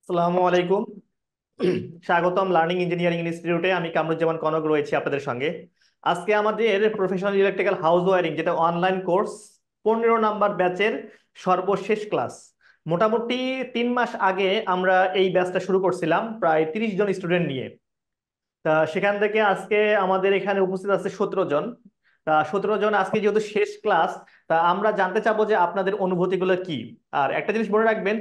আসসালামু আলাইকুম। স্বাগতম লার্নিং ইঞ্জিনিয়ারিং ইনস্টিটিউটে। আমি কামরুজ্জামান কনক রয়েছি আপনাদের সঙ্গে। আজকে আমাদের প্রফেশনাল ইলেকট্রিক্যাল হাউস ওয়্যারিং, যেটা অনলাইন কোর্স, 15 নাম্বার ব্যাচের সর্বশেষ ক্লাস। মোটামুটি 3 মাস আগে আমরা এই ব্যাচটা শুরু করছিলাম প্রায় 30 জন স্টুডেন্ট নিয়ে। তা সেখান থেকে আজকে আমাদের এখানে উপস্থিত আছে 17 জন। তা 17 জন আজকে যেহেতু শেষ ক্লাস, তা আমরা জানতে চাবো যে আপনাদের অনুভূতিগুলো কি। আর একটা জিনিস মনে রাখবেন,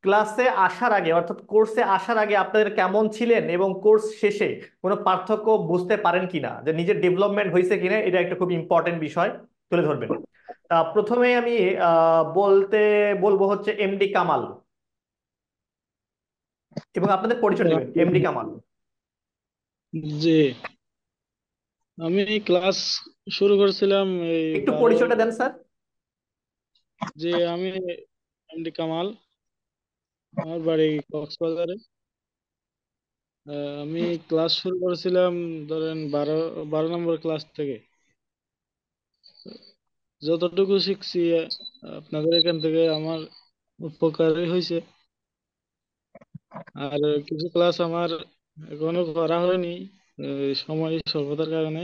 ক্লাসে আসার আগে অর্থাৎ কোর্সে আসার আগে আপনাদের কেমন ছিলেন এবং কোর্স শেষে কোনো পার্থক্য বুঝতে পারেন কিনা, যে নিজের ডেভেলপমেন্ট হয়েছে কিনা, এটা একটা খুব ইম্পর্টেন্ট বিষয় তুলে ধরবেন। তা প্রথমে আমি বলবো হচ্ছে এমডি কামাল, এবং আপনাদের পরিচয় দিবেন। এমডি কামাল, জি, আমি ক্লাস শুরু করেছিলাম এই একটু 12। পরিচয়টা দেন স্যার। যে আমি এমডি কামাল, আমার বাড়ি কক্সবাজারে। আমি ক্লাস শুরু করেছিলাম ধরেন 12 নম্বর ক্লাস থেকে। যতটুকু শিখছি আপনাদের এখান থেকে আমার উপকারই হয়েছে। আর কিছু ক্লাস আমার এখনো করা হয়নি, সময় স্বল্পতার কারণে।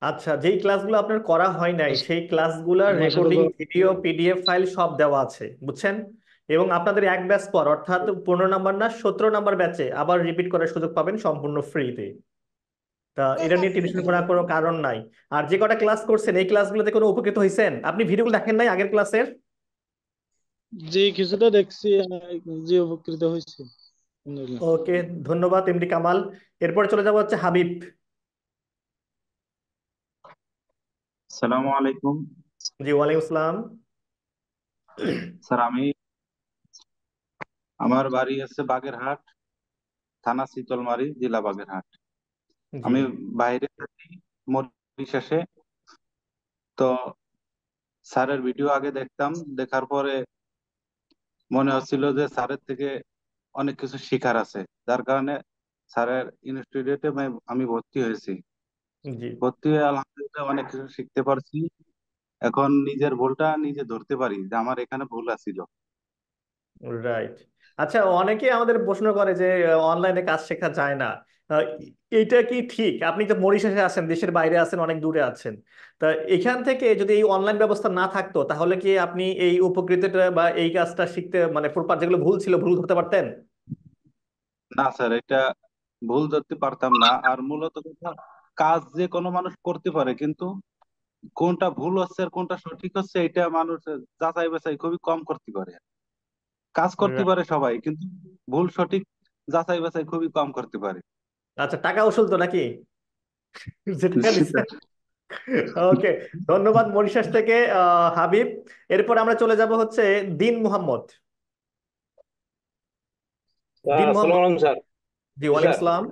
আচ্ছা, যেই ক্লাসগুলো আপনার করা হয় নাই সেই ক্লাসগুলোর আমার সাথে রেকর্ডিং ভিডিও পিডিএফ ফাইল সব দেওয়া আছে, বুঝছেন? এবং আপনাদের এক ব্যাচ পর অর্থাৎ 15 নাম্বার না 17 নাম্বার ব্যাচে আবার রিপিট করার সুযোগ পাবেন সম্পূর্ণ ফ্রিতে। তা এটা নিয়ে টেনশন করার কোনো কারণ নাই। আর যে কটা ক্লাস করছেন এই ক্লাসগুলোতে কোনো উপকৃত হয়েছেন? আপনি ভিডিওগুলো দেখেন নাই আগের ক্লাসের? যে কিছুটা দেখছি, যে উপকৃত হয়েছে আলহামদুলিল্লাহ। ওকে, ধন্যবাদ এমডি কামাল। এরপরে চলে যাবো হচ্ছে হাবিব। সালামু আলাইকুম। জি, ওয়ালাইকুম আসসালাম। স্যার, আমার বাড়ি আছে বাগেরহাট, থানা শীতলমারি, জেলা বাগেরহাট। জি। আমি বাইরে থাকি, মরিশাসে। তো স্যারের ভিডিও আগে দেখতাম, দেখার পরে মনে হচ্ছিল যে স্যারের থেকে অনেক কিছু শেখার আছে, যার কারণে স্যারের ইনস্টিটিউটে আমি ভর্তি হয়েছি। জি। ভর্তি হয়ে আলহামদুলিল্লাহ অনেক কিছু শিখতে পারছি। এখন নিজের ভুলটা নিজে ধরতে পারি যে আমার এখানে ভুল আছিল। রাইট। আচ্ছা, অনেকে আমাদের প্রশ্ন করে যে অনলাইনে কাজ শেখা যায় না। আহ, এইটা কি ঠিক? আপনি তো মরিশাসে আছেন, দেশের বাইরে আছেন, অনেক দূরে আছেন। তা এখান থেকে যদি এই অনলাইন ব্যবস্থা না থাকতো তাহলে কি আপনি এই উপকৃতটা বা এই কাজটা শিখতে, মানে প্রপার যেগুলো ভুল ছিল ভুল ধরতে পারতেন? না স্যার, এটা ভুল ধরতে পারতাম না। আর মূলত কথা, কাজ যে কোনো মানুষ করতে পারে, কিন্তু কোনটা ভুল হচ্ছে আর কোনটা সঠিক হচ্ছে এটা মানুষ যাচাই বাছাই খুবই কম করতে পারে। কাজ করতে Right. পারে সবাই, কিন্তু ভুল সঠিক যাচাই বাছাই খুবই কম করতে পারে। আচ্ছা, টাকা উসুল তো নাকি, যে টাকা সেটা। নিচ্ছে? ওকে, ধন্যবাদ মরিশাস থেকে হাবিব। এরপর আমরা চলে যাব হচ্ছে দিন মোহাম্মদ। দিন আসসালামু মোহাম্মদ। আলাইকুম স্যার। জি, জি ওয়ালাইকুম স্যার। আসসালাম।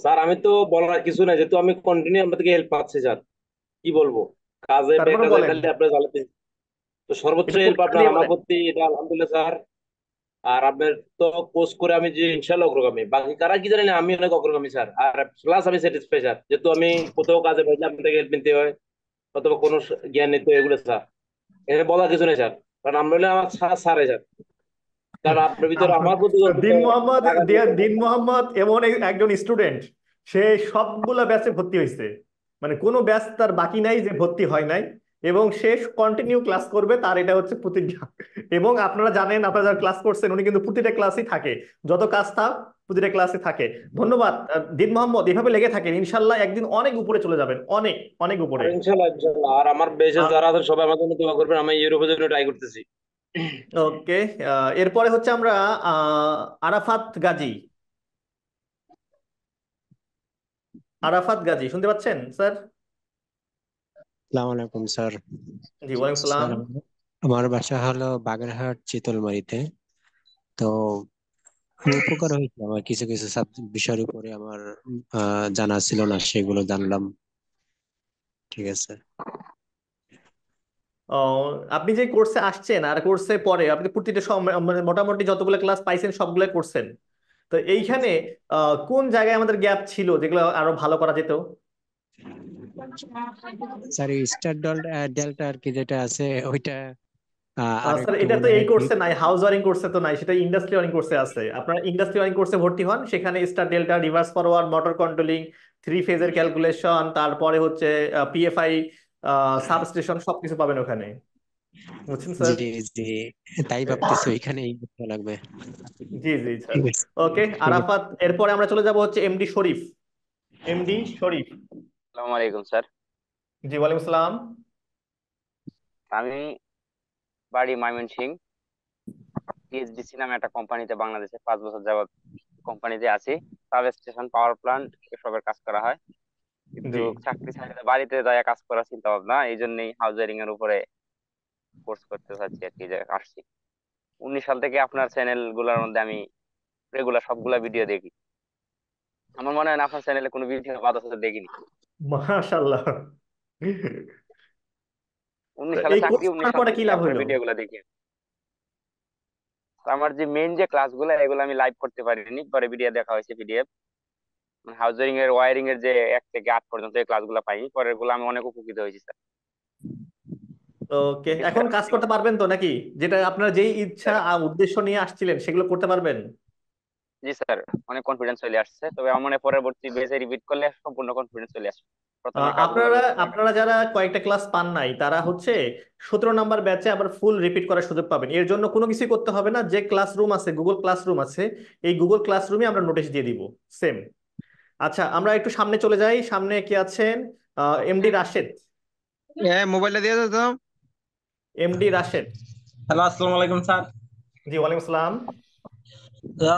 স্যার আমি তো বলার কিছু নাই, যেহেতু আমি কন্টিনিউ আপনার থেকে হেল্প পাচ্ছি স্যার। কি বলবো, কাজে তারপরে বেকাজে বলেন, খালি আপনার জ্বালাতে। তো সর্বোচ্চ একটু হেল্প পরিচয় আপনার দিয়ে আমার বলেন। প্রতি, এটা আলহামদুলিল্লাহ স্যার। আর আপনার তো কোর্স করে আমি যে ইনশাল্লাহ অগ্রগামী, বাকি কারা কি জানি না, আমি অনেক অগ্রগামী স্যার। আর প্লাস আমি স্যাটিসফাই স্যার, যেহেতু আমি কোথাও কাজে পাইলে আপনার থেকে হেল্প নিতে হয় অথবা কোনো জ্ঞান নিতে হয়, এগুলো স্যার। এখানে বলার কিছু নেই স্যার, কারণ আমরা হলে আমার স্যারে স্যার। কারণ আপনার ভিতরে আমার প্রতি যত দিন মোহাম্মদ, রাগ আছে, দিন মোহাম্মদ এমন একজন স্টুডেন্ট, সে সবগুলা ব্যাচে ভর্তি হয়েছে। মানে কোনো ব্যাচ তার বাকি নাই যে ভর্তি হয় নাই, এবং সে কন্টিনিউ ক্লাস করবে, তার এটা হচ্ছে প্রতিজ্ঞা। এবং আপনারা জানেন, আপনারা যারা ক্লাস করছেন উনি কিন্তু প্রতিটা ক্লাসই থাকে, যত কাজ থাক প্রতিটা ক্লাসে থাকে। ধন্যবাদ দিন মোহাম্মদ, এভাবে লেগে থাকেন, ইনশাল্লাহ একদিন অনেক উপরে চলে যাবেন, অনেক অনেক আর উপরে। ইনশাল্লাহ ইনশাল্লাহ। আর আমার বেঁচে যারা আছেন সবাই আমার জন্য দোয়া করবেন, আমি ইউরোপের জন্য ট্রাই করতেছি। ওকে, এরপরে হচ্ছে আমরা আরাফাত গাজী। আরাফাত গাজী শুনতে পাচ্ছেন স্যার? আসসালামু আলাইকুম স্যার। জি, ওয়ালাইকুম সালাম। স্যার, আমার বাসা হলো বাগেরহাট চিতলমারিতে। তো খুব উপকার হয়েছে আমার, কিছু কিছু বিষয়ের উপরে আমার জানা ছিল না, সেগুলো জানলাম। ঠিক আছে। ও, আপনি যে কোর্সে আসছেন আর কোর্সে পরে আপনি প্রতিটা মানে মোটামুটি যতগুলো ক্লাস পাইছেন সবগুলো করছেন। তো এইখানে কোন জায়গায় আমাদের গ্যাপ ছিল যেগুলো আরো ভালো করা যেত? স্যার, এই স্টার ডেল্টা আর কি যেটা আছে ওইটা আর স্যার একটু এটা তো মনে এই হয় কোর্সে নাই, হাউস ওয়ারিং কোর্সে তো নাই, সেটা ইন্ডাস্ট্রি ওয়ারিং কোর্সে আছে। আপনার ইন্ডাস্ট্রি ওয়ারিং কোর্সে ভর্তি হন, সেখানে star delta, reverse forward, motor controlling, three ফেজের ক্যালকুলেশন, তারপরে হচ্ছে পিএফআই, সাবস্টেশন সবকিছু পাবেন ওখানে, বুঝছেন স্যার? জি জি, তাই ভাবতেছি ওইখানেই করতে লাগবে। জি জি স্যার। ঠিক আছে, ওকে ঠিক আছে। আরাফাত, এরপরে আমরা চলে যাব হচ্ছে এমডি শরীফ। এমডি শরীফ। আসসালামু আলাইকুম স্যার। জি ওয়ালাইকুম আসসালাম। আমি বাড়ি ময়মনসিংহ, টিএসডিসি নামে একটা কোম্পানিতে বাংলাদেশে 5 বছর যাবত কোম্পানিতে আছি। সাব স্টেশন, পাওয়ার প্ল্যান্ট এসবের কাজ করা হয়, কিন্তু জি চাকরি ছাড়তে বাড়িতে যায় কাজ করার চিন্তা ভাবনা, এই জন্যই হাউজিং এর উপরে কোর্স করতে চাচ্ছি আর কি, যে আসছি। 19 সাল থেকে আপনার চ্যানেল গুলার মধ্যে আমি রেগুলার সবগুলা ভিডিও দেখি। আমার মনে হয় না আপনার চ্যানেলে কোনো ভিডিও বাদ আছে দেখিনি। মাশাআল্লাহ। 19 সালে এই চাকরি, কোর্স করার 19 সাল পরে কি থেকে লাভ আপনার হইলো? ভিডিও গুলা দেখি। তো আমার যে মেইন যে ক্লাসগুলো এগুলো আমি লাইভ করতে পারিনি, পরে ভিডিও দেখা হয়েছে পিডিএফ। হাউজিং এর ওয়ারিং এর যে 1 থেকে 8 পর্যন্ত এই ক্লাসগুলো পাইনি, পরের গুলো আমি অনেক উপকৃত হয়েছি স্যার। ওকে, এখন বিস্তার কাজ করতে পারবেন তো নাকি? যেটা আপনার যেই ইচ্ছা স্যার, উদ্দেশ্য নিয়ে আসছিলেন সেগুলো করতে পারবেন? জি স্যার, অনেক কনফিডেন্স চলে আসছে। তবে আমার মনে হয় পরবর্তী বেজে রিপিট করলে সম্পূর্ণ কনফিডেন্স চলে আসবে, প্রথমে কাজগুলো আপনারা বুঝতে পারবেন। আপনারা যারা কয়েকটা ক্লাস পান নাই তারা হচ্ছে 17 নাম্বার ব্যাচে আবার ফুল রিপিট করার সুযোগ পাবেন। এর জন্য কোনো কিছুই করতে হবে না, যে ক্লাসরুম আছে, গুগল ক্লাসরুম আছে, এই গুগল ক্লাসরুমে আমরা নোটিশ দিয়ে দিব সেম। আচ্ছা আমরা একটু সামনে চলে যাই, সামনে কি আছেন? এমডি রাশেদ। মোবাইলটা দিয়ে দাও তো। এমডি রাশেদ। হ্যালো, আসসালামু আলাইকুম স্যার। জি ওয়ালাইকুম আসসালাম।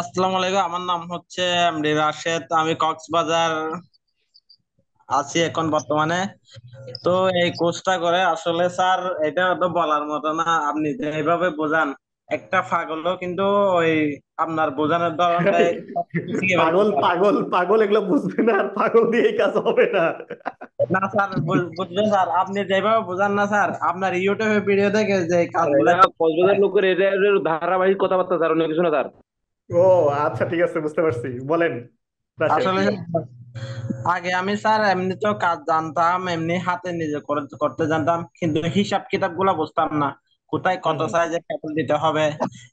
আসসালামু আলাইকুম, আমার নাম হচ্ছে এমডি রাশেদ, আমি কক্সবাজার আছি এখন বর্তমানে। তো এই কোর্সটা করে আসলে স্যার এটা তো বলার মতো না, আপনি যেভাবে বোঝান একটা পাগলও কিন্তু ওই আপনার বোঝানোর ধরনটা শিখে ফেলতে পাগল পারে। পাগল পাগল এগুলো বুঝবে না, আর পাগল দিয়ে এই কাজ হবে না। না স্যার, বুঝবে স্যার, আপনি যেভাবে বোঝান না স্যার, আপনার ইউটিউবে ভিডিও দেখে যে এই আর কাজগুলো এটা কক্সবাজার লোকের এটা এর ধারাবাহিক কথাবার্তা স্যার, অনেক কিছু না স্যার। ও আচ্ছা ঠিক আছে, বুঝতে পারছি, বলেন রাশেদ। আসলে আগে আমি স্যার এমনি তো কাজ জানতাম, এমনি হাতে নিজে করতে জানতাম, কিন্তু হিসাব কিতাব গুলা বুঝতাম না। কোথায় হুম কত হুম সাইজের প্যাকেট দিতে হবে,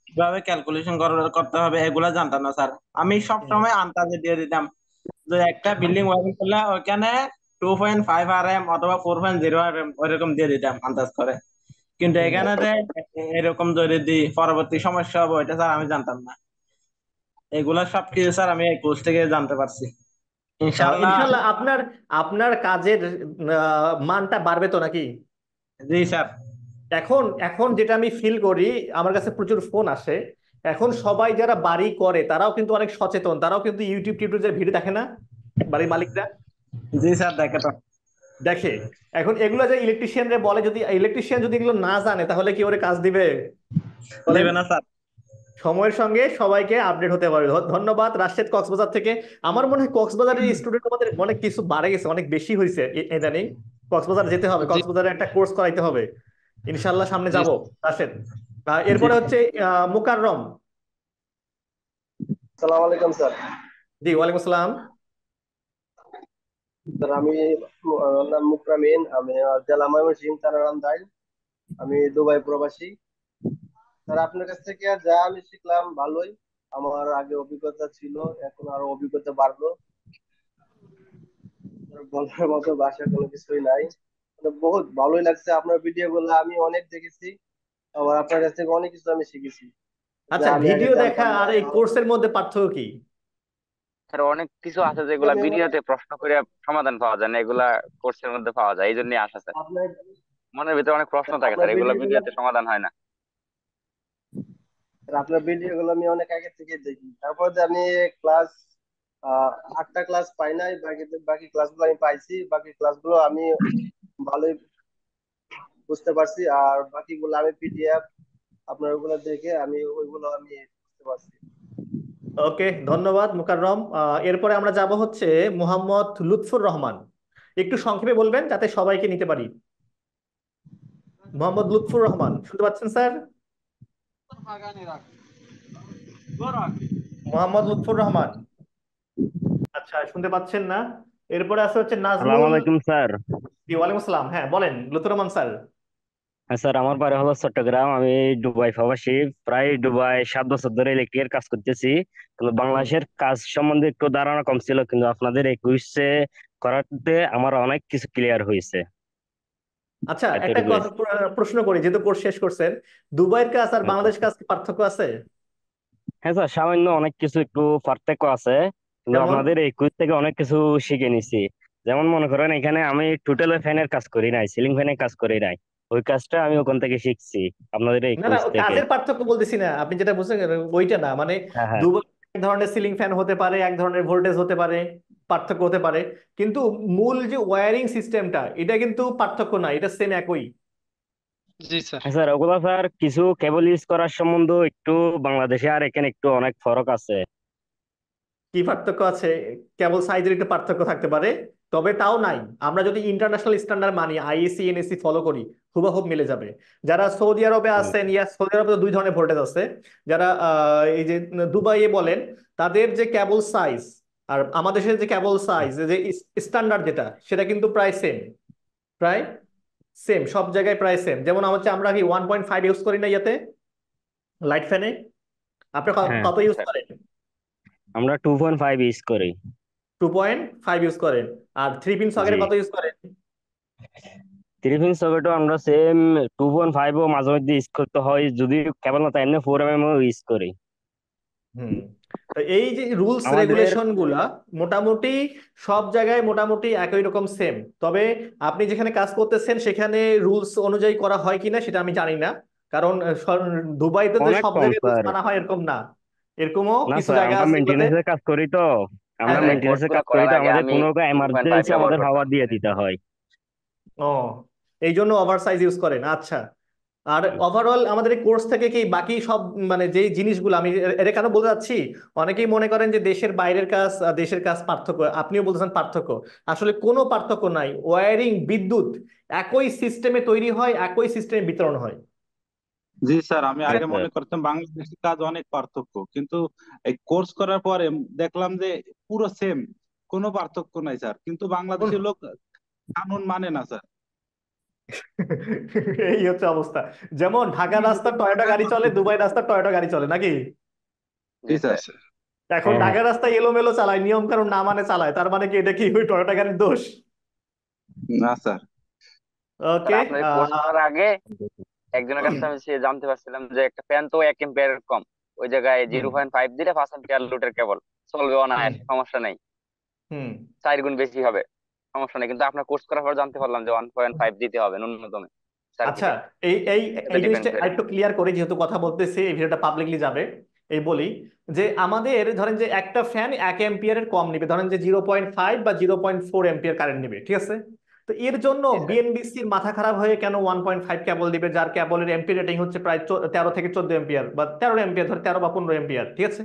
কিভাবে ক্যালকুলেশন করতে হবে, এগুলা জানতাম না স্যার। আমি সব হুম। সময় আন্দাজে দিয়ে দিতাম যে একটা বিল্ডিং ওয়ারিং করলে ওইখানে 2.5 RM অথবা 4.0 RM ওইরকম দিয়ে দিতাম আন্দাজ করে। কিন্তু হুম। এখানে যে এরকম যদি দিই পরবর্তী সমস্যা হবে, ওইটা স্যার আমি জানতাম না। এগুলা সবকিছু স্যার আমি এই কোর্স থেকে জানতে পারছি, ইনশাল্লাহ। ইনশাল্লাহ আপনার আপনার কাজের মানটা বাড়বে তো নাকি? জি স্যার। এখন এখন যেটা আমি ফিল করি, আমার কাছে প্রচুর ফোন আসে, এখন সবাই যারা বাড়ি করে তারাও কিন্তু অনেক সচেতন, তারাও কিন্তু ইউটিউব টিউটোরিয়াল ভিডিও দেখে না, বাড়ির মালিকরা জি স্যার, দেখে তো। দেখে। এখন এগুলো যে ইলেকট্রিশিয়ানরা বলে, যদি ইলেকট্রিশিয়ান যদি এগুলো না জানে তাহলে কি ওরে কাজ দিবে বলেন? দিবে না স্যার। সময়ের সঙ্গে সবাইকে আপডেট হতে পারে। ধন্যবাদ রাশেদ কক্সবাজার থেকে। আমার মনে হয় কক্সবাজারের স্টুডেন্ট আমাদের অনেক কিছু বাড়ে গেছে, অনেক বেশি হয়েছে ইদানিং। কক্সবাজার যেতে হবে, জি কক্সবাজারে একটা কোর্স করাইতে হবে, ইনশাল্লাহ সামনে জি যাব। রাশেদ, জি। এরপরে হচ্ছে মুকাররম। সালাম আলাইকুম স্যার। জি ওয়ালাইকুম আসসালাম। স্যার আমার নাম মুকরামিন, আমি জেলা ময়মনসিংহ থানার। আমি দুবাই প্রবাসী। স্যার আপনার কাছ থেকে যা আমি শিখলাম ভালোই, আমার আগে অভিজ্ঞতা ছিল, এখন আরো অভিজ্ঞতা বাড়লো। স্যার, বলার মতো ভাষা কোনো কিছুই নাই, মানে বহুত ভালোই লাগছে আপনার ভিডিও গুলো, আমি অনেক দেখেছি, আবার আপনার কাছ থেকে অনেক কিছু আমি শিখেছি যা আচ্ছা, আমি আগে ভিডিও দেখা জানতাম না। আর এই কোর্সের মধ্যে পার্থক্য কি? স্যার অনেক কিছু আছে যেগুলা আমি মানে ভিডিওতে প্রশ্ন করে সমাধান পাওয়া যায় না, এগুলা কোর্সের মধ্যে পাওয়া যায়, এই জন্যই আসা স্যার। আপনার মনের ভিতরে অনেক প্রশ্ন থাকে আপনার স্যার, এগুলো ভিডিও গুলো ভিডিওতে সমাধান হয় না। আপনার ভিডিও গুলো আমি অনেক আগে থেকে দেখি, তারপর যে আমি ক্লাস 8টা ক্লাস পাই নাই, বাকি বাকি ক্লাসগুলো আমি পাইছি, বাকি ক্লাসগুলো আমি ভালোই বুঝতে পারছি, আর বাকিগুলো আমি পিডিএফ আপনার ওগুলো দেখে আমি ওইগুলো আমি বুঝতে পারছি। ওকে ধন্যবাদ মুকাররম। এরপরে আমরা যাব হচ্ছে মোহাম্মদ লুৎফুর রহমান। একটু সংক্ষেপে বলবেন যাতে সবাইকে নিতে পারি। মোহাম্মদ লুৎফুর রহমান, শুনতে পাচ্ছেন স্যার? মোহাম্মদ লুৎফুর রহমান, আচ্ছা শুনতে পাচ্ছেন না। এরপরে আছে হচ্ছে সালাম নাজমুল। আলাইকুম স্যার। জি ওয়ালাইকুম আসসালাম, হ্যাঁ বলেন লুৎফুর রহমান স্যার। হ্যাঁ স্যার, আমার বাড়ি হলো চট্টগ্রাম। আমি দুবাই প্রবাসী। প্রায় দুবাই 7 বছর ধরে ইলেকট্রিকের কাজ করতেছি। কিন্তু হুম। বাংলাদেশের কাজ সম্বন্ধে একটু ধারণা কম ছিল, কিন্তু আপনাদের এই কুইজে করাতে আমার অনেক কিছু ক্লিয়ার হয়েছে। আচ্ছা, একটা এতটুকুই। কথা প্রশ্ন করি, যেহেতু কোর্স শেষ করছেন, দুবাইয়ের কাজ আর হ্যাঁ বাংলাদেশ কাজ কি পার্থক্য আছে? হ্যাঁ স্যার, সামান্য অনেক কিছু একটু পার্থক্য আছে, কিন্তু যেমন? আপনাদের এই কুইজ থেকে অনেক কিছু শিখে নিছি। যেমন মনে করেন, এখানে আমি টোটাল ফ্যানের কাজ করি নাই, সিলিং ফ্যানের কাজ করি নাই। ওই কাজটা আমি ওখান থেকে শিখছি, আপনাদের এই না না, কুইজ ও থেকে। কাজের পার্থক্য বলতেছি না, আপনি যেটা বুঝছেন ওইটা না, মানে হ্যাঁ হ্যাঁ। দুবাই এক ধরনের সিলিং ফ্যান হতে পারে, এক ধরনের ভোল্টেজ হতে পারে, পার্থক্য হতে পারে, কিন্তু মূল যে ওয়্যারিং সিস্টেমটা এটা কিন্তু পার্থক্য না, এটা সেম একই। জি স্যার। হ্যাঁ স্যার, ওগুলো স্যার কিছু কেবল ইউজ করার সম্বন্ধে একটু বাংলাদেশে আর এখানে একটু অনেক ফরক আছে। কি পার্থক্য আছে? কেবল সাইজের একটু পার্থক্য থাকতে পারে, তবে তাও নাই। আমরা যদি ইন্টারন্যাশনাল স্ট্যান্ডার্ড মানি, আইএসি এনএসি ফলো করি, হুবহুব মিলে যাবে। যারা সৌদি আরবে হুম। আছেন, সৌদি আরবে তো দুই ধরনের ভোল্টেজ আছে। যারা এই যে দুবাইয়ে বলেন, তাদের যে কেবল সাইজ আর আমাদের দেশের যে কেবল সাইজ, যে স্ট্যান্ডার্ড যেটা, সেটা কিন্তু প্রায় সেম। প্রায় সেম, সব জায়গায় প্রায় সেম। যেমন হচ্ছে আমরা কি 1.5 ইউজ করি না ইয়াতে, লাইট ফ্যানে? আপনি হ্যাঁ কত ইউজ স্যার। করেন? আমরা 2.5 ইউজ করি। 2.5 ইউজ করেন। আর 3 পিন জি। সকেটে কত ইউজ করেন? 3 পিন সকেটও আমরা সেম 2.5ও মাঝে মধ্যে ইউজ করতে হয়, যদি কেবল না তাই এমনি 4mm ইউজ করি। হুম। তো এই যে রুলস আমাদের রেগুলেশন গুলা মোটামুটি সব জায়গায় মোটামুটি একই রকম সেম। তবে আপনি যেখানে কাজ করতেছেন সেখানে রুলস অনুযায়ী করা হয় কিনা সেটা আমি জানি না, কারণ দুবাইতে যে অনেক সব কম জায়গায় রুলস স্যার। মানা হয় এরকম না। এরকমও না কিছু স্যার, জায়গা আমরা আছে যেগুলোতে। মেনটেনেন্সের কাজ করি তো। হ্যাঁ আমরা হ্যাঁ। কোর্স মেনটেনেন্সের গুলো কাজ করি করার তো, আগে আমাদের আমি কোনো 2.5 এমার্জেন্সি ব্যবহার আমাদের হাওয়া করতাম। দিয়ে দিতে হয়। ও, এই জন্য ওভার সাইজ ইউজ করেন, আচ্ছা। আর ওভারঅল আমাদের এই কোর্স থেকে কি বাকি সব, মানে যেই জিনিসগুলো আমি এটা কেন বলতে চাচ্ছি, অনেকেই মনে করেন যে দেশের বাইরের কাজ আর দেশের কাজ পার্থক্য, আপনিও বলতেছেন পার্থক্য। আসলে কোনো পার্থক্য নাই। ওয়্যারিং, বিদ্যুৎ একই সিস্টেমে তৈরি হয়, একই সিস্টেমে বিতরণ হয়। জি স্যার, আমি হ্যাঁ আগে স্যার। মনে করতাম বাংলাদেশের কাজ অনেক পার্থক্য, কিন্তু এই কোর্স করার পরে দেখলাম যে পুরো সেম, কোনো পার্থক্য নাই স্যার, কিন্তু বাংলাদেশের লোক কানুন মানে না স্যার। এই হচ্ছে অবস্থা। যেমন ঢাকা রাস্তার টয়োটা গাড়ি চলে, দুবাই রাস্তার টয়োটা গাড়ি চলে নাকি? জি জি স্যার। স্যার। এখন হ্যাঁ হ্যাঁ। ঢাকা রাস্তায় এলোমেলো চালায়, নিয়ম কানুন না মানে চালায়, তার মানে কি এটা কি ওই টয়োটা গাড়ির দোষ? না স্যার। Sir okay. আপনার কোর্স করার আগে একজনের কাছে আমি সে জানতে পারছিলাম যে একটা ফ্যান তো 1 এম্পিয়ার কম, ওই জায়গায় হুম 0.5 দিলে 5 এম্পিয়ার লোডের কেবল চলবে, হুম অনায়াস, সমস্যা নেই। হুম। 4 গুণ বেশি হবে, সমস্যা নেই। কিন্তু আপনার কোর্স করার পর জানতে পারলাম যে 1.5 দিতে হবে ন্যূনতম আচ্ছা, সার্কিটে। এই এই এটার সাথে এই জিনিসটা ডিপেন্ড করে। আরেকটু ক্লিয়ার করে, যেহেতু কথা বলতেছি, এই ভিডিওটা পাবলিকলি যাবে। এই বলি যে আমাদের ধরেন যে একটা ফ্যান 1 এম্পিয়ারের কম নিবে, ধরেন যে 0.5 বা 0.4 এম্পিয়ার কারেন্ট নিবে, ঠিক আছে? তো এর জন্য জি স্যার। বিএনবিসির মাথা খারাপ হয়ে কেন 1.5 কেবল দিবে, যার কেবলের এম্পিয়ার রেটিং হচ্ছে প্রায় 13 থেকে 14 এম্পিয়ার, বা 13 এম্পিয়ার, ধর 13 বা 15 এম্পিয়ার, ঠিক আছে?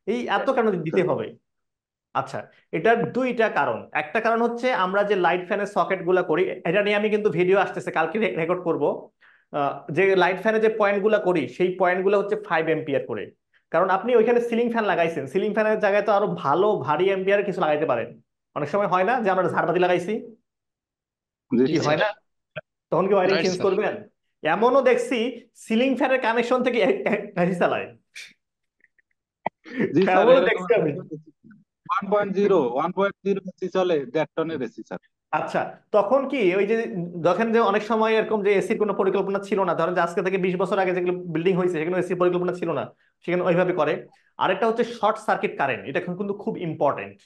এই এত কেন দিতে হবে? আচ্ছা, এটার দুইটা কারণ। একটা কারণ হচ্ছে আমরা যে লাইট ফ্যানের সকেট গুলা করি, এটা নিয়ে আমি কিন্তু ভিডিও আসতেছে, কালকে রেকর্ড করব। যে লাইট ফ্যানে যে পয়েন্ট গুলা করি, সেই পয়েন্ট গুলো হচ্ছে 5 এম্পিয়ার করে। কারণ আপনি ওইখানে সিলিং ফ্যান লাগাইছেন, সিলিং ফ্যানের জায়গায় তো আরো ভালো ভারী এম্পিয়ার কিছু লাগাইতে পারেন। অনেক সময় হয় না যে আমরা ঝাড়বাতি লাগাইছি, জি কি জি হয় স্যার। না? তখন কি ওয়ারিং রাইট চেঞ্জ স্যার। করবেন? এমনও দেখছি সিলিং ফ্যানের কানেকশন থেকে এসি চালায়। জি স্যার, এমনও এরকম দেখছি আমি। 1.0 এসি চলে 1.5 টনের এসি স্যার। আচ্ছা, তখন কি ওই যে দেখেন যে অনেক সময় এরকম যে এসির কোনো পরিকল্পনা ছিল না, ধরেন যে আজকে থেকে 20 বছর আগে যেগুলো বিল্ডিং হয়েছে সেখানে এসির পরিকল্পনা ছিল না, সেখানে ওইভাবে করে। আরেকটা হচ্ছে শর্ট সার্কিট কারেন্ট, এটা কিন্তু খুব ইম্পর্টেন্ট।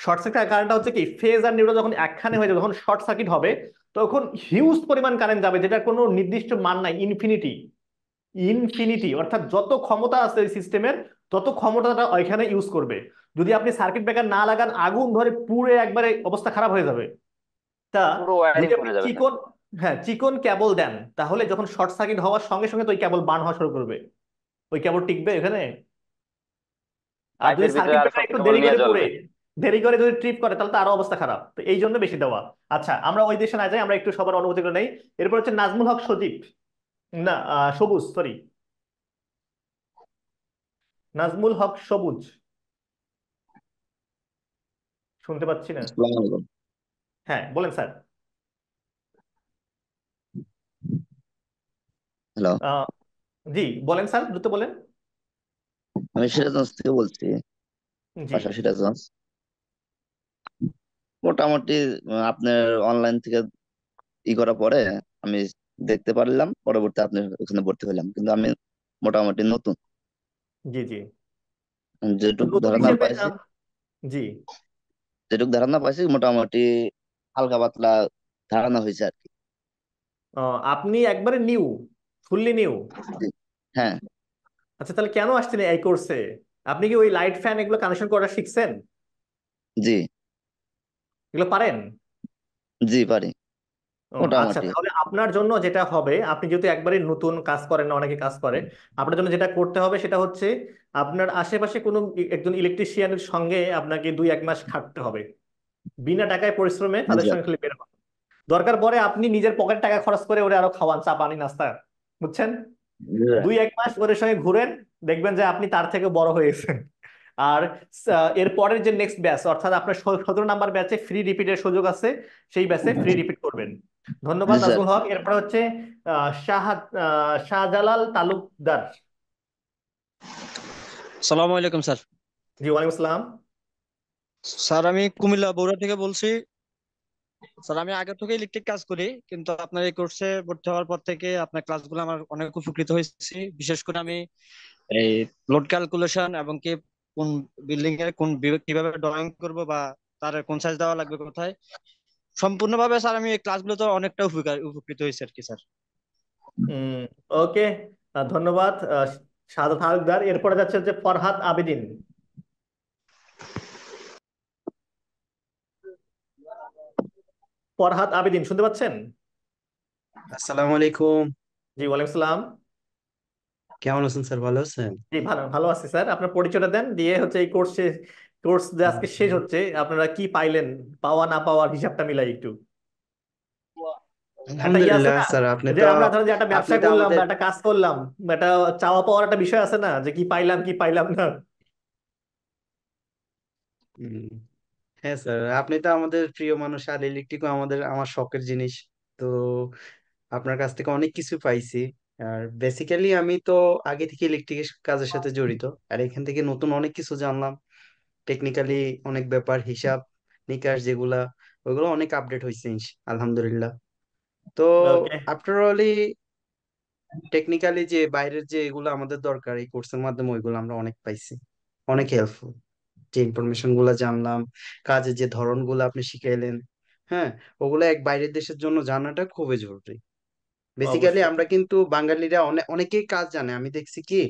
শর্ট সার্কিট কারেন্টটা হচ্ছে কি, ফেজ আর নিউট্রাল যখন একখানে হয়ে যাবে, যখন শর্ট সার্কিট হবে, তখন হিউজ পরিমাণ কারেন্ট যাবে, যেটার কোনো নির্দিষ্ট মান নাই, ইনফিনিটি। ইনফিনিটি অর্থাৎ যত ক্ষমতা আছে ওই সিস্টেমের, তত ক্ষমতাটা ওইখানে ইউজ করবে। যদি আপনি সার্কিট ব্রেকার না লাগান, আগুন ধরে পুড়ে একবারে অবস্থা খারাপ হয়ে যাবে। তা পুরো যদি ওয়ারিং আপনি করে যাবে স্যার। চিকন, হ্যাঁ চিকন কেবল দেন, তাহলে যখন শর্ট সার্কিট হওয়ার সঙ্গে সঙ্গে তো ওই কেবল বার্ন হওয়া শুরু করবে, ওই কেবল টিকবে এখানে। আর যদি পাইপের ভিতরে সার্কিট আরো ব্রেকার সব একটু কেবল দেরি নিয়ে করে পড়ে, জ্বলবে। দেরি করে যদি ট্রিপ করে, তাহলে তো আরো অবস্থা খারাপ। তো এই জন্য বেশি দেওয়া। আচ্ছা, আমরা ওই দেশে না যাই, আমরা একটু সবার অনুমতি করে নেই। এরপর হচ্ছে নাজমুল হক সজীব, না সবুজ, সরি, নাজমুল হক সবুজ। শুনতে পাচ্ছি না। আসসালামু আলাইকুম। হ্যাঁ বলেন স্যার। হ্যালো, আহ, জি বলেন স্যার, দ্রুত বলেন। আমি সিরাজগঞ্জ থেকে বলছি। জি বাসা সিরাজগঞ্জ। মোটামুটি আপনার অনলাইন থেকে করার পরে আমি দেখতে পারলাম, পরবর্তী আপনার ওখানে ভর্তি হলাম, কিন্তু আমি মোটামুটি নতুন। জি জি। তো যেটুক নতুন ধারণা হিসেবে পাইছি, জি। মোটামুটি হালকা পাতলা ধারণা হয়েছে আর কি। আপনি একবারে নিউ, ফুললি নিউ? জি, হ্যাঁ। আচ্ছা, তাহলে কেন আসছেন এই কোর্সে? আপনি কি ওই লাইট ফ্যান এগুলো কানেকশন করা শিখছেন? জি। এগুলো পারেন? জি পারি আচ্ছা, মোটামুটি। তাহলে আপনার জন্য যেটা হবে, আপনি যেহেতু একবারে নতুন, কাজ করেন না, অনেকে কাজ করে, আপনার জন্য যেটা করতে হবে সেটা হচ্ছে আপনার আশেপাশে কোনো একজন ইলেকট্রিশিয়ানের সঙ্গে আপনাকে 2-1 মাস খাটতে হবে, বিনা টাকায় পরিশ্রমে তাদের আচ্ছা, সঙ্গে খালি বের হন। দরকার পড়ে আপনি নিজের পকেট টাকা খরচ করে ওরে আরো খাওয়ান, চা পানি নাস্তা, বুঝছেন? বুঝলেন? 2-1 মাস ওদের সঙ্গে ঘুরেন, দেখবেন যে আপনি তার থেকে বড় হয়ে গেছেন। আর এর পরের যে নেক্সট ব্যাচ, অর্থাৎ আপনার 17 নাম্বার ব্যাচে ফ্রি রিপিটের সুযোগ আছে, সেই ব্যাচে ফ্রি রিপিট করবেন। ধন্যবাদ জি স্যার। নাজমুল হক। এরপর হচ্ছে শাহজালাল তালুকদার। সালামু আলাইকুম স্যার। জি, ওয়ালাইকুম আসসালাম। স্যার আমি কুমিল্লা বগুড়া থেকে বলছি। স্যার আমি আগে থেকে ইলেকট্রিক কাজ করি, কিন্তু আপনার এই কোর্সে ভর্তি হওয়ার পর থেকে আপনার ক্লাসগুলো আমার অনেক উপকৃত হয়েছি। বিশেষ করে আমি এই লোড ক্যালকুলেশন এবং কি কোন বিল্ডিং এর কিভাবে ড্রয়িং করব বা তার কোন সাইজ দেওয়া লাগবে কোথায়, সম্পূর্ণভাবে স্যার আমি এই ক্লাসগুলোতে অনেকটা উপকৃত হয়েছি আর কি স্যার। ওকে, ধন্যবাদ শাহাদাত তালুকদার। এরপরে যাচ্ছে হচ্ছে ফরহাদ আবেদিন। ফরহাদ আবেদিন, শুনতে পাচ্ছেন? আসসালামু আলাইকুম। জি, ওয়ালাইকুম আসসালাম। কেমন আছেন স্যার, ভালো আছেন? জি, ভালো ভালো আছি স্যার। আপনার পরিচয়টা দেন, দিয়ে হচ্ছে এই কোর্স যে আজকে শেষ হচ্ছে, আপনারা কি পাইলেন, পাওয়া না পাওয়ার হিসাবটা মিলাই একটু। একটা ইয়ে আছে আলহামদুলিল্লাহ না, স্যার, যে আমরা ধরেন যে একটা আপনি ব্যবসা তো করলাম বা আমাদের একটা কাজ করলাম, একটা চাওয়া পাওয়ার একটা বিষয় আছে না, যে কি পাইলাম কি পাইলাম না। উম, হ্যাঁ স্যার, আপনি তো আমাদের প্রিয় মানুষ, আর ইলেকট্রিকও আমার শখের জিনিস। তো আপনার কাছ থেকে অনেক কিছু পাইছি। আর বেসিক্যালি আমি তো আগে থেকে ইলেকট্রিকের কাজের সাথে জড়িত, আর এখান থেকে নতুন অনেক কিছু জানলাম। টেকনিক্যালি অনেক ব্যাপার, হিসাব নিকাশ যেগুলা, ওইগুলো অনেক আপডেট হয়েছে আলহামদুলিল্লাহ। তো ওকে। আফটার অলি টেকনিক্যালি যে বাইরের যে এগুলো আমাদের দরকার, এই কোর্সের মাধ্যমে ওইগুলো আমরা অনেক পাইছি, অনেক হেল্পফুল। যে ইনফরমেশন গুলা জানলাম, কাজের যে ধরন গুলো আপনি শিখাইলেন, হ্যাঁ, ওগুলো এক বাইরের দেশের জন্য জানাটা খুবই জরুরি। বেসিক্যালি অবশ্যই। আমরা কিন্তু বাঙালিরা অনেকেই কাজ জানে, আমি দেখছি কি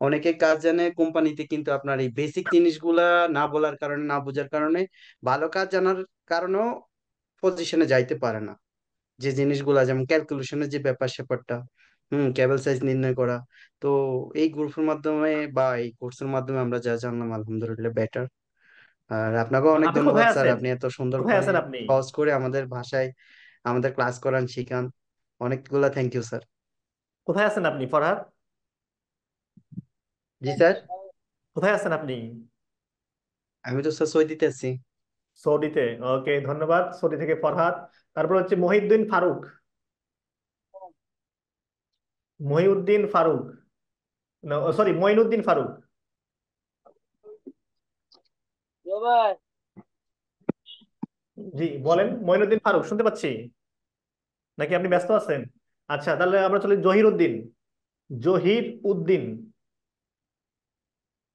অনেকে কাজ জানে কোম্পানিতে, কিন্তু আপনার এই বেসিক জিনিসগুলা না বলার কারণে, না বোঝার কারণে, ভালো কাজ জানার কারণেও পজিশনে যাইতে পারে না। যে জিনিসগুলা যেমন ক্যালকুলেশনের যে ব্যাপার স্যাপারটা, কেবল সাইজ নির্ণয় করা। তো এই গ্রুপের মাধ্যমে বা এই কোর্সের মাধ্যমে আমরা যা জানলাম আলহামদুলিল্লাহ বেটার। আর আপনাকেও অনেক আপনি ধন্যবাদ কোথায় স্যার, আছেন? আপনি এত সুন্দর কোথায় করে আছেন আপনি? সহজ করে আমাদের ভাষায় আমাদের ক্লাস করান, শিখান। অনেকগুলা থ্যাংক ইউ স্যার। কোথায় আছেন আপনি ফরহাদ? জি স্যার, কোথায় আছেন আপনি? আমি তো স্যার সৌদিতে আছি। সৌদিতে। ওকে, ধন্যবাদ সৌদি থেকে ফরহাদ। তারপর হচ্ছে মহিউদ্দিন ফারুক। মহিউদ্দিন ফারুক, সরি, মঈনুদ্দিন ফারুক। জি বলেন, মঈনুদ্দিন ফারুক, শুনতে পাচ্ছি নাকি আপনি ব্যস্ত আছেন? আচ্ছা, তাহলে আমরা চলি জহির উদ্দিন। জহির উদ্দিন।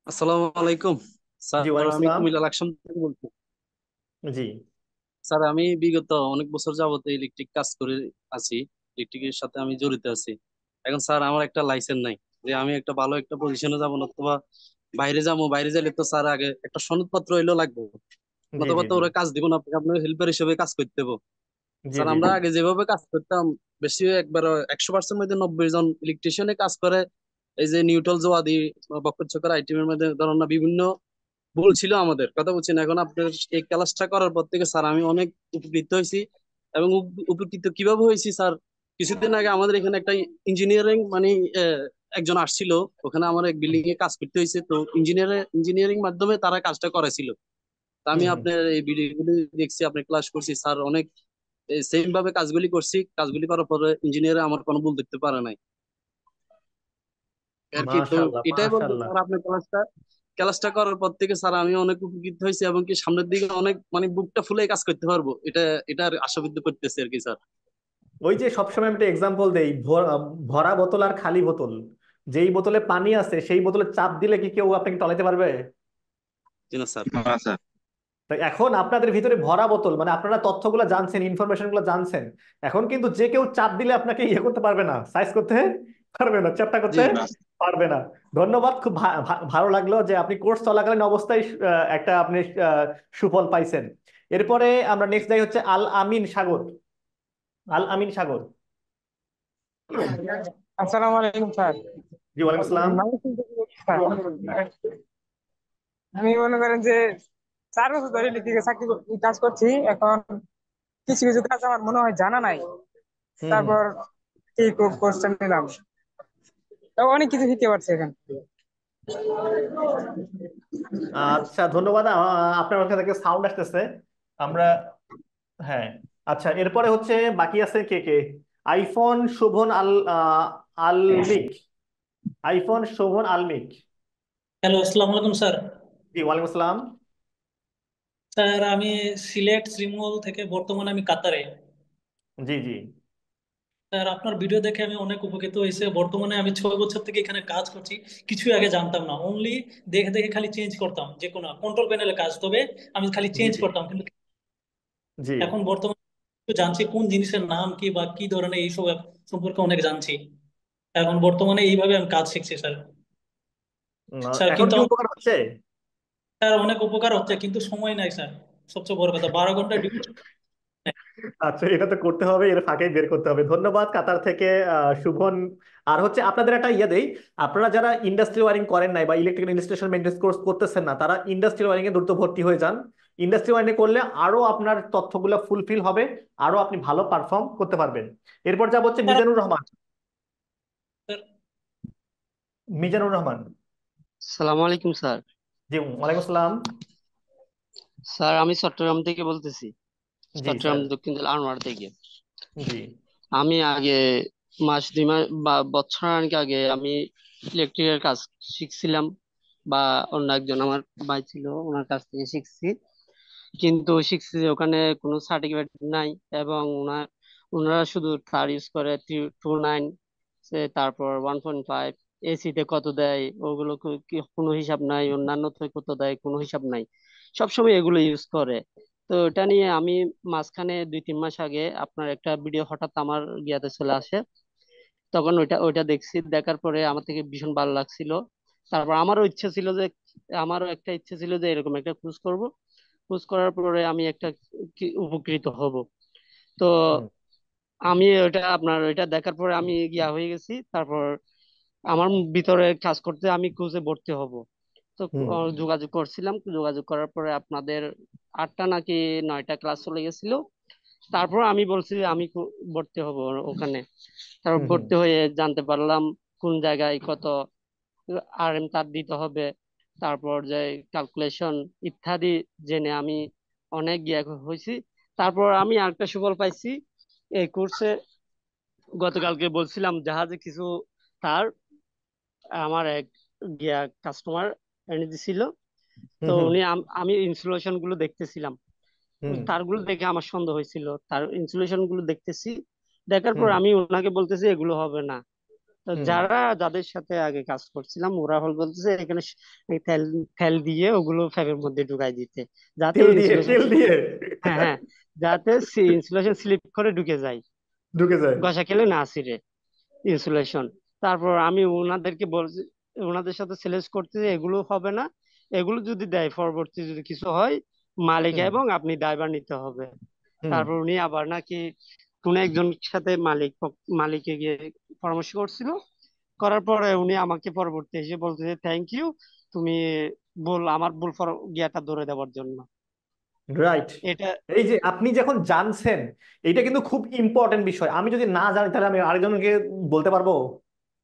আসসালামু আলাইকুম জি, স্যার, ওয়ালাইকুম আমি আসসালাম। কুমিল্লা লাকসাম থেকে বলছি। জি। স্যার আমি বিগত অনেক বছর যাবত ইলেকট্রিক কাজ করে আছি, ইলেকট্রিকের সাথে আমি জড়িত আছি। এখন স্যার আমার একটা লাইসেন্স নাই, যে আমি একটা ভালো একটা পজিশনে যাবো, অথবা বাইরে যাবো, বাইরে গেলে তো স্যার আগে একটা সনদপত্র হইলো লাগবে, জি নতুবা জি তো জি। ওরা কাজ দিব না, আপনাকে আপনাকে হেল্পার হিসেবে কাজ করতে হবে। জি স্যার জি আমরা জি। আগে যেভাবে কাজ করতাম, বেশি একবার 100% মধ্যে 90 জন ইলেকট্রিশিয়ানে কাজ করে। এই যে নিউট্রাল জোয়াদি বক্কর চক্কর আইটেমের মধ্যে ধরুন না, বিভিন্ন ভুল ছিল আমাদের, কথা বলছেন। এখন আপনার এই ক্লাসটা করার পর থেকে স্যার আমি অনেক উপকৃত হয়েছি। এবং উপকৃত কিভাবে হয়েছি স্যার, কিছুদিন আগে আমাদের এখানে একটা ইঞ্জিনিয়ারিং মানে একজন আসছিল, ওখানে আমার এক বিল্ডিং এ কাজ করতে হয়েছে, তো ইঞ্জিনিয়ারিং মাধ্যমে তারা কাজটা করেছিল। তা হুম আমি হুম। আপনার এই ভিডিওগুলি দেখছি, আপনি ক্লাস করছি স্যার, অনেক সেম ভাবে কাজগুলি করছি। কাজগুলি করার পরে ইঞ্জিনিয়ার আমার কোনো ভুল দেখতে পারে নাই। আর কি। তো মাশাআল্লাহ, এটাই বলবো মাশাআল্লাহ। স্যার, আপনার ক্লাসটা করার পর থেকে স্যার আমি অনেক উপকৃত হয়েছি, এবং কি সামনের দিকে অনেক মানে বুকটা ফুলে কাজ করতে পারবো, এটার আশাবদ্ধ করতেছি আর কি স্যার। ওই যে সবসময় আমি একটা এক্সাম্পল দেই, ভরা বোতল আর খালি বোতল, যেই বোতলে পানি আছে সেই বোতলে চাপ দিলে কি কেউ আপনাকে টলাইতে পারবে? জি না স্যার। না স্যার। তো এখন আপনাদের ভিতরে ভরা বোতল, মানে আপনারা তথ্যগুলো জানছেন, ইনফরমেশন গুলো জানছেন, এখন কিন্তু যে কেউ চাপ দিলে আপনাকে ইয়ে করতে পারবে না, সাইজ করতে পারবে না, চ্যাপ্টা জি করতে পারবে না। ধন্যবাদ, খুব ভালো লাগলো যে আপনি কোর্স চলাকালীন অবস্থায় একটা আপনি সুফল পাইছেন। এরপরে আমরা নেক্সট যাই হচ্ছে আল আমিন সাগর। আল আমিন সাগর। আসসালামু আলাইকুম স্যার। জি, ওয়ালাইকুম আসসালাম। স্যার, আমি মনে করেন যে 4 বছর ধরে ইলেকট্রিকের কাজ করছি। এখন কিছু কিছু কাজ আমার মনে হয় জানা নাই, হুম হুম। তারপর এই কোর্সটা নিলাম, তো অনেক কিছু শিখতে পারছি এখান থেকে। আচ্ছা, ধন্যবাদ। আপনার ওখান থেকে সাউন্ড আসতেছে। আমরা, হ্যাঁ, আচ্ছা, এরপরে হচ্ছে বাকি আছে কে কে? IPhone Shovon Almik. IPhone Shovon Almik. Hello, আসসালামু আলাইকুম স্যার। জি, ওয়ালাইকুম আসসালাম। স্যার, আমি সিলেট শ্রীমঙ্গল থেকে, বর্তমানে আমি কাতারে। জি জি। স্যার, আপনার ভিডিও দেখে আমি অনেক উপকৃত হয়েছে। বর্তমানে আমি 6 বছর থেকে এখানে কাজ করছি। কিছুই আগে জানতাম না, অনলি দেখে দেখে খালি চেঞ্জ করতাম, যে কোনো কন্ট্রোল প্যানেলে কাজ, তবে আমি খালি জি চেঞ্জ জি। করতাম, কিন্তু জি। এখন বর্তমানে জানছি কোন জিনিসের নাম কি বা কি ধরনের এইসব সম্পর্কে অনেক জানছি। এখন বর্তমানে এইভাবে আমি কাজ শিখছি স্যার। স্যার এখন কিন্তু কি উপকার হচ্ছে? স্যার অনেক উপকার হচ্ছে, কিন্তু সময় নাই স্যার। সবচেয়ে বড় কথা, 12 ঘন্টা ডিউটি। আচ্ছা, এটা তো করতে হবে, এর ফাঁকে বের করতে হবে। ধন্যবাদ কাতার থেকে শুভন। আর হচ্ছে আপনাদের একটা ইয়ে দেই, আপনারা যারা ইন্ডাস্ট্রি ওয়ারিং করেন নাই বা ইলেকট্রিক্যাল ইনস্টলেশন মেইনটেনেন্স কোর্স করতেছেন না, তারা ইন্ডাস্ট্রি ওয়ারিং এ দ্রুত ভর্তি হয়ে যান। ইন্ডাস্ট্রি ওয়ারিং এ করলে আরো আপনার তথ্যগুলো ফুলফিল হবে, আরো আপনি ভালো পারফর্ম করতে পারবেন। এরপর যাব হচ্ছে মিজানুর রহমান। মিজানুর রহমান। সালাম আলাইকুম স্যার। জি, ওয়ালাইকুম আসসালাম। স্যার, আমি চট্টগ্রাম থেকে বলতেছি, জি স্যার। চট্টগ্রাম দক্ষিণ জেলা আনোয়ার থেকে। জি। আমি আগে 1-2 মাস বা বছর আগে আমি ইলেকট্রিকের কাজ শিখছিলাম, বা অন্য একজন আমার ভাই ছিল, ওনার কাছ থেকে শিখছি। কিন্তু শিখছি যে ওখানে কোনো সার্টিফিকেট নাই, এবং ওনারা শুধু তার ইউজ করে 329, তারপর 1.5, এসিতে কত দেয় ওগুলো কোনো হিসাব নাই, অন্যান্য কত দেয় কোনো হিসাব নাই, সবসময় এগুলো ইউজ করে। তো এটা নিয়ে আমি মাঝখানে 2-3 মাস আগে আপনার একটা ভিডিও হঠাৎ আমার ইয়াতে চলে আসে, তখন ওইটা দেখছি, দেখার পরে আমার থেকে ভীষণ ভালো লাগছিল। তারপর আমারও একটা ইচ্ছে ছিল যে এরকম একটা কোর্স করব। কোর্স করার পরে আমি একটা উপকৃত হব। তো হুম আমি ওইটা দেখার পরে আমি গিয়া হয়ে গেছি। তারপর আমার ভিতরে কাজ করতে আমি কোর্সে ভর্তি হব। তো হুম। যোগাযোগ করছিলাম, যোগাযোগ করার পরে আপনাদের 8টা নাকি 9টা ক্লাস চলে গেছিল। তারপর আমি বলছি যে আমি ভর্তি হব ওখানে। তারপর হুম। হুম। ভর্তি হয়ে জানতে পারলাম কোন জায়গায় কত আরএম তার দিতে হবে, তারপর যে ক্যালকুলেশন ইত্যাদি জেনে আমি অনেক ইয়ে হয়েছি। তারপর আমি আরেকটা সুফল পাইছি এই কোর্সে। গতকালকে বলছিলাম জাহাজে কিছু তার আমার এক গিয়া কাস্টমার এনে দিছিল। হুম। তো হুম। আমি ইনস্টলেশন গুলো দেখতেছিলাম, হুম। তারগুলো দেখে আমার সন্দেহ হয়েছিল, তার ইনস্টলেশন গুলো দেখতেছি, দেখার পর হুম। আমি ওনাকে বলতেছি এগুলো হবে না। তো হুম। যাদের সাথে আগে কাজ করছিলাম ওরা বলতেছে এখানে তেল তেল দিয়ে ওগুলো ফ্যাবের মধ্যে ঢুকাই দিতে, যাতে তেল দিয়ে, ইনসুলেশন, তেল দিয়ে হ্যাঁ হ্যাঁ, যাতে ইনসুলেশন স্লিপ করে ঢুকে যায়, ঢুকে যায়। ঘষা খেলে না ছিঁড়ে ইনসুলেশন। তারপর আমি ওনাদেরকে বলছি, ওনাদের সাথে সেলেক্ট করতে যে এগুলো হবে না, এগুলো যদি দেয় পরবর্তী যদি কিছু হয় মালিক হুম। এবং আপনি ড্রাইভার নিতে হবে। হুম। তারপর উনি আবার নাকি কোন একজন সাথে মালিকে গিয়ে পরামর্শ করছিল, করার পরে উনি আমাকে পরবর্তী এসে বলতে যে থ্যাংক ইউ, তুমি আমার ভুল গিয়াটা ধরে দেওয়ার জন্য। রাইট। এটা এই যে আপনি যখন জানছেন, এটা কিন্তু খুব ইম্পর্টেন্ট বিষয়। আমি যদি না জানি তাহলে আমি আরেকজনকে বলতে পারবো?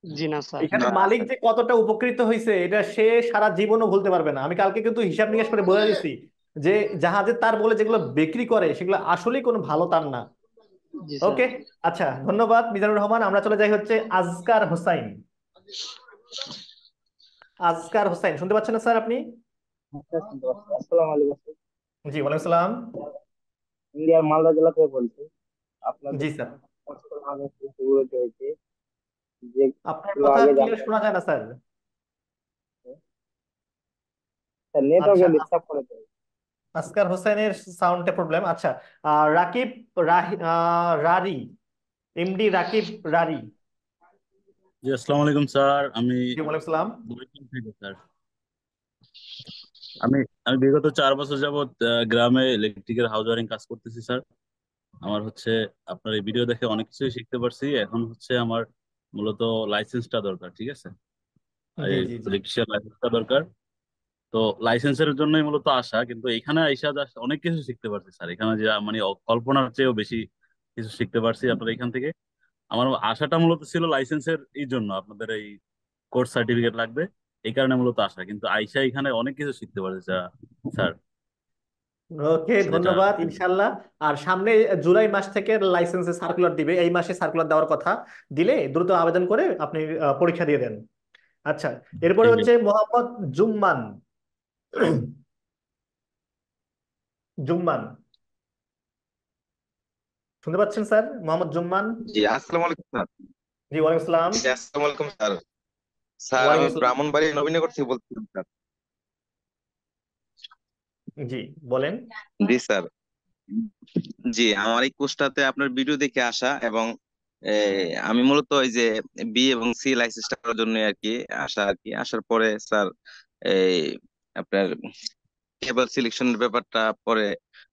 জি না স্যার। এখানে না মালিক স্যার। যে কতটা উপকৃত হয়েছে এটা সে সারা জীবনও ভুলতে পারবে না। আমি কালকে কিন্তু হিসাব নিকাশ করে বলে দিছি যে জাহাজের তার বলে যেগুলো বিক্রি করে সেগুলো আসলেই কোনো ভালো তার না। জি স্যার। ওকে, আচ্ছা, ধন্যবাদ মিজানুর রহমান। আমরা চলে যাই হচ্ছে আজকার হোসাইন। আজকার হোসেন শুনতে পাচ্ছেন না স্যার আপনি? শুনতে পাচ্ছি। আসসালামু আলাইকুম স্যার। জি ওয়ালাইকুম সালাম। ইন্ডিয়ার মালদা জেলা থেকে বলছি। আপনাদের জি স্যার, কোর্সগুলো আমি একটু শুরুতে হয়েছি, আপনার যেগুলো কথা আগে ক্লিয়ার জানতাম শোনা যায় না স্যার। স্যার, আচ্ছা, নেটওয়ার্কে ডিস্টার্ব করে দেয়। আসকার হোসেনের সাউন্ডে প্রবলেম। আচ্ছা, রাকিব রারি, এমডি রাকিব রারি। জি আসসালামু আলাইকুম স্যার। আমি জি ওয়ালাইকুম সালাম। বরিশাল থেকে স্যার। আমি আমি বিগত 4 বছর যাবত গ্রামে ইলেকট্রিকের হাউস ওয়ারিং কাজ করতেছি স্যার। আমার হচ্ছে আপনার এই ভিডিও দেখে অনেক কিছুই শিখতে পারছি। এখন হচ্ছে আমার মূলত লাইসেন্সটা দরকার, ঠিক আছে? জি এই জি জি। ইলেকট্রিশিয়ান লাইসেন্সটা দরকার। তো লাইসেন্সের জন্যই মূলত আসা, কিন্তু এখানে আইসা just অনেক কিছু শিখতে পারছি স্যার। এখানে যে মানে কল্পনার চেয়েও বেশি কিছু শিখতে পারছি আপনার এখান থেকে। আমার আশাটা মূলত ছিল লাইসেন্সের এই জন্য, আপনাদের এই কোর্স সার্টিফিকেট লাগবে এই কারণে মূলত আসা, কিন্তু আইসা এখানে অনেক কিছু শিখতে পারছি স্যার। ওকে, যেটা ধন্যবাদ ইনশাল্লাহ। আর সামনে জুলাই মাস থেকে লাইসেন্সের সার্কুলার দিবে, এই মাসে সার্কুলার দেওয়ার কথা। দিলে দ্রুত আবেদন করে আপনি পরীক্ষা দিয়ে দেন। আচ্ছা, এরপরে ঠিক হচ্ছে আছে। মোহাম্মদ জুম্মান। জুম্মান শুনতে পাচ্ছেন স্যার? মোহাম্মদ জুম্মান। জি আসসালামু আলাইকুম স্যার। জি ওয়ালাইকুম সালাম। জি আসসালামু আলাইকুম স্যার। স্যার আমি ওয়ালাইকুম সালাম। ব্রাহ্মণবাড়িয়া নবীনগর থেকে বলছিলাম স্যার। জি বলেন। জি স্যার। জি আমার এই কোর্সটাতে আপনার ভিডিও দেখে আসা, এবং এ, আমি মূলত ওই যে বি এবং সি লাইসেন্সটা করার জন্য আর কি আসা, আর কি আসার পরে স্যার এই আপনার কেবল সিলেকশনের ব্যাপারটা, পরে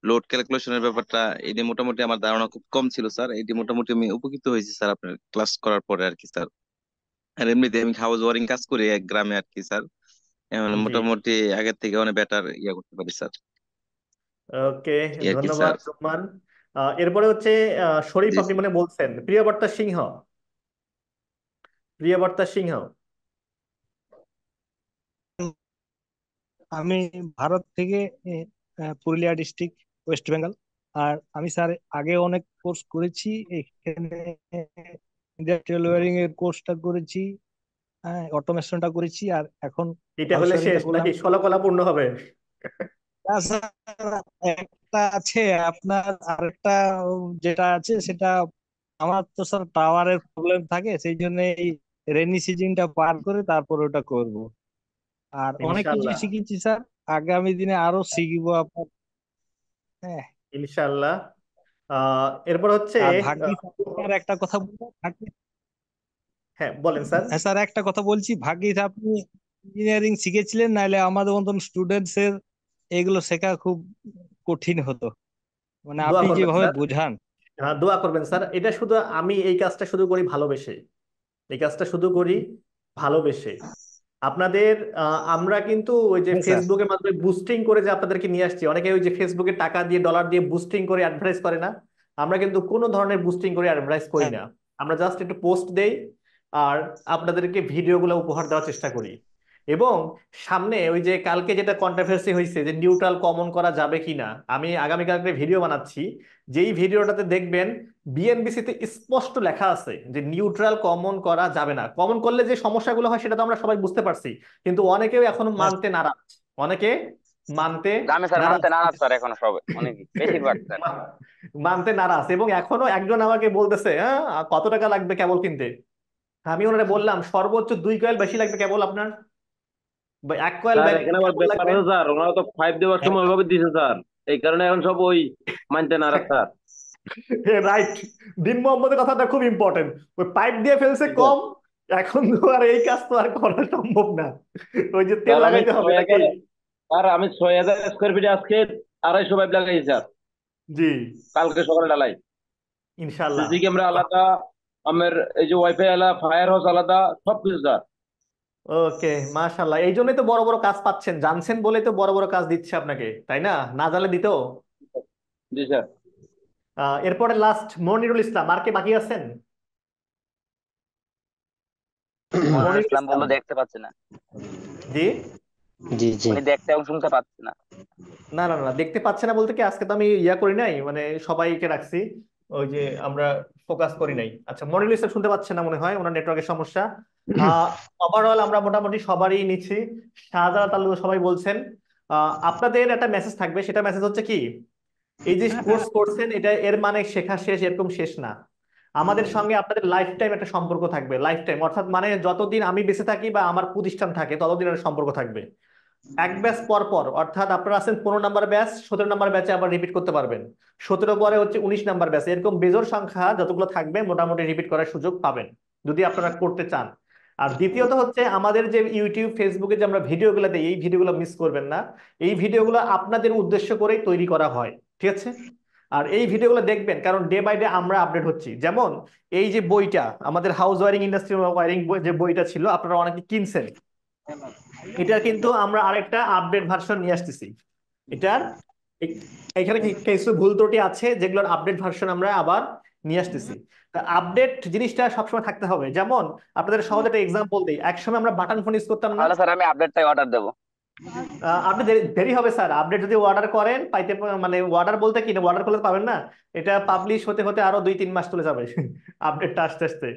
লোড ক্যালকুলেশনের ব্যাপারটা, এটি মোটামুটি আমার ধারণা খুব কম ছিল স্যার। এটি মোটামুটি আমি উপকৃত হয়েছি স্যার আপনার ক্লাস করার পরে আর কি স্যার। আর এমনিতে আমি হাউস ওয়ারিং কাজ করি এক গ্রামে আর কি স্যার। এখন জি মোটামুটি আগের থেকে অনেক বেটার ইয়া করতে পারি স্যার। ওকে, এই আর কি ধন্যবাদ স্যার। জুম্মান। এরপরে হচ্ছে শরীফ, জি আপনি স্যার। মনে বলছেন প্রিয়বর্তা সিংহ। প্রিয়বর্তা সিংহ। আমি ভারত থেকে পুরুলিয়া ডিস্ট্রিক্ট, ওয়েস্ট বেঙ্গল। আর আমি স্যার আগে অনেক কোর্স করেছি এখানে, ইন্ডাস্ট্রিয়াল ওয়্যারিং এর কোর্সটা করেছি, হ্যাঁ অটোমেশনটা করেছি, আর এখন এটা হাউস হলে ওয়্যারিংটা শেষ করলাম। নাকি ষোলকলা পূর্ণ হবে? তাছাড়া একটা আছে আপনার, আরেকটা যেটা আছে সেটা, আমার তো স্যার টাওয়ারের প্রবলেম থাকে, সেই জন্য এই রেনি সিজনটা পার করে তারপর ওটা করব। আর অনেক কিছু ইনশাল্লাহ। শিখেছি স্যার, আগামী দিনে আরো শিখবো আপনার। হ্যাঁ। ইনশাল্লাহ। এরপর হচ্ছে আর ভাগ্যিস স্যার একটা কথা বলবো, ভাগ্যিস, হ্যাঁ বলেন স্যার। হ্যাঁ স্যার একটা কথা বলছি, ভাগ্যিস আপনি ইঞ্জিনিয়ারিং শিখেছিলেন, নাহলে আমাদের মতন স্টুডেন্টস এর এগুলো শেখা খুব কঠিন হতো, মানে দোয়া আপনি করবেন যেভাবে স্যার। বোঝান। হ্যাঁ দোয়া করবেন স্যার। এটা শুধু আমি এই কাজটা শুধু করি ভালোবেসে, এই কাজটা শুধু করি ভালোবেসে। আপনাদের আমরা কিন্তু ওই যে হ্যাঁ স্যার। ফেসবুকের মাধ্যমে বুস্টিং করে যে আপনাদেরকে নিয়ে আসছি, অনেকে ওই যে ফেসবুকে টাকা দিয়ে ডলার দিয়ে বুস্টিং করে অ্যাডভার্টাইজ করে না। আমরা কিন্তু কোনো ধরনের বুস্টিং করে অ্যাডভার্টাইজ করি হ্যাঁ না। আমরা জাস্ট একটু পোস্ট দেই আর আপনাদেরকে ভিডিওগুলো উপহার দেওয়ার চেষ্টা করি। এবং সামনে ওই যে কালকে যেটা কন্ট্রোভার্সি হয়েছে যে নিউট্রাল কমন করা যাবে কিনা, আমি আগামীকালকে ভিডিও বানাচ্ছি, যেই ভিডিওটাতে দেখবেন বিএনবিসি তে স্পষ্ট লেখা আছে যে নিউট্রাল কমন করা যাবে না। কমন করলে যে সমস্যাগুলো হয় সেটা তো আমরা সবাই বুঝতে পারছি, কিন্তু অনেকেও এখনো হ্যাঁ মানতে নারাজ। অনেকে মানতে গ্রামে স্যার নারাজ। মানতে নারাজ স্যার, এখনো সব অনেকে বেশিরভাগ স্যার। মানতে নারাজ। এবং এখনো একজন আমাকে বলতেছে, হ্যাঁ কত টাকা লাগবে কেবল কিনতে? আমি ওনারে বললাম সর্বোচ্চ 2 কয়েল বেশি লাগবে কেবল আপনার, বা 1 কয়েল স্যার এখানে আবার কেবল ব্যাপার লাগবে। আছে স্যার, ওনারা তো 5 দেওয়ার সময় ওইভাবে দিছে স্যার, এই কারণে এখন সব ওই মানতে নারাজ স্যার। রাইট। দিন মোহাম্মদের কথাটা খুব ইম্পর্টেন্ট। ওই পাইপ দিয়ে ফেলছে জি স্যার। কম, এখন তো আর এই কাজ তো আর করা সম্ভব না। ওই যে তেল স্যার আমি লাগাইতে হবে নাকি? 6,000, স্যার আমি 6,000 স্কোয়ার ফিটে আজকে 250 পাইপ লাগাইছি স্যার, জি কালকে সকালে ঢালাই। ইনশাল্লাহ। সিসি ক্যামেরা আলাদা, আমার এই যে ওয়াইফাই আলাদা, ফায়ার হাউস আলাদা, সবকিছু স্যার। ওকে, মাশাল্লাহ। এই জন্যই তো বড় বড় কাজ পাচ্ছেন, জানছেন বলেই তো বড় বড় কাজ দিচ্ছে আপনাকে, তাই না? না জানলে দিত? জি স্যার। এরপরে লাস্ট মনিরুল ইসলাম, আর কে বাকি আছেন? মনিরুল মনিরুল ইসলাম ইসলাম। বললো দেখতে পাচ্ছে না, জি জি জি। উনি দেখতে এবং শুনতে পাচ্ছে না। না না না, দেখতে পাচ্ছে না বলতে কি, আজকে তো আমি ইয়া করি নাই, মানে সবাইকে রাখছি, ওই যে আমরা ফোকাস করি নাই। আচ্ছা, মনিরুল ইসলাম শুনতে পাচ্ছে না মনে হয়, ওনার নেটওয়ার্কের সমস্যা। ওভারঅল আমরা মোটামুটি সবারই নিচ্ছি। শাহজালাল তালু সবাই বলছেন। আপনাদের একটা মেসেজ থাকবে, সেটা মেসেজ হচ্ছে কি, এই যে কোর্স করছেন এটা এর মানে শেখা শেষ এরকম শেষ না। আমাদের সঙ্গে আপনাদের লাইফ টাইম একটা সম্পর্ক থাকবে, লাইফ টাইম অর্থাৎ মানে যতদিন আমি বেঁচে থাকি বা আমার প্রতিষ্ঠান থাকে ততদিন একটা সম্পর্ক থাকবে। এক ব্যাচ পর পর, অর্থাৎ আপনারা আছেন 15 নাম্বার ব্যাচ, 17 নাম্বার ব্যাচে আবার রিপিট করতে পারবেন, 17 পরে হচ্ছে 19 নাম্বার ব্যাচ, এরকম বেজোড় সংখ্যা যতগুলো থাকবে মোটামুটি রিপিট করার সুযোগ পাবেন যদি আপনারা করতে চান। আর দ্বিতীয়ত হচ্ছে আমাদের যে ইউটিউব ফেসবুকে যে আমরা ভিডিওগুলো দিই, এই ভিডিওগুলো মিস করবেন না। এই ভিডিওগুলো আপনাদের উদ্দেশ্য করেই তৈরি করা হয়, ঠিক আছে? আর এই ভিডিওগুলো দেখবেন, কারণ ডে বাই ডে আমরা আপডেট হচ্ছি। যেমন এই যে বইটা, আমাদের হাউস ওয়ারিং ইন্ডাস্ট্রি ওয়ারিং যে বইটা ছিল আপনারা অনেকে কিনছেন, এটা কিন্তু আমরা আরেকটা আপডেট ভার্সন নিয়ে আসতেছি। এটার এখানে কিছু ভুল ত্রুটি আছে যেগুলোর আপডেট ভার্সন আমরা আবার নিয়ে আসতেছি। আপডেট জিনিসটা সবসময় থাকতে হবে। যেমন আপনাদের সহজ একটা এক্সাম্পল দিই, একসময় আমরা বাটন ফোন ইউজ করতাম না। তাহলে স্যার আমি আপডেটটাই অর্ডার দেবো। আপনি দেরি হবে স্যার, আপডেট যদি অর্ডার করেন পাইতে মানে অর্ডার বলতে কি, অর্ডার করলে পাবেন না, এটা পাবলিশ হতে হতে আরো 2-3 মাস চলে যাবে আপডেটটা আসতে আসতে।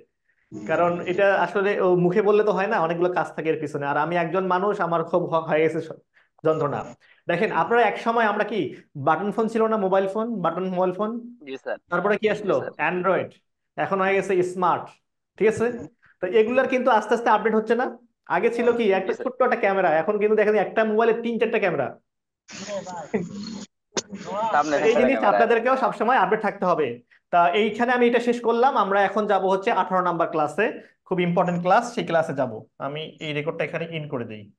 কারণ এটা আসলে মুখে বললে তো হয় না, অনেকগুলো কাজ থাকে এর পিছনে। আর আমি একজন মানুষ, আমার খুব হয়ে গেছে যন্ত্রণা। দেখেন আপনারা এক সময় আমরা কি বাটন ফোন ছিল না, mobile phone, button mobile phone, জি স্যার। তারপরে কি জি আসলো স্যার। অ্যান্ড্রয়েড, এখন হয়ে গেছে স্মার্ট, ঠিক আছে? তো এগুলার কিন্তু আস্তে আস্তে আপডেট হচ্ছে না। আগে ছিল কি একটা ছোট্ট একটা ক্যামেরা, এখন কিন্তু দেখেন একটা মোবাইলে 3-4টা ক্যামেরা। সামনে এই পিছনে জিনিস ক্যামেরা। আপনাদেরকেও সবসময় আপডেট থাকতে হবে। তা এইখানে আমি এটা শেষ করলাম, আমরা এখন যাব হচ্ছে 18 নাম্বার ক্লাসে, খুব ইম্পর্টেন্ট ক্লাস, সেই ক্লাসে যাব। আমি এই রেকর্ডটা এখানে ইন করে দিই।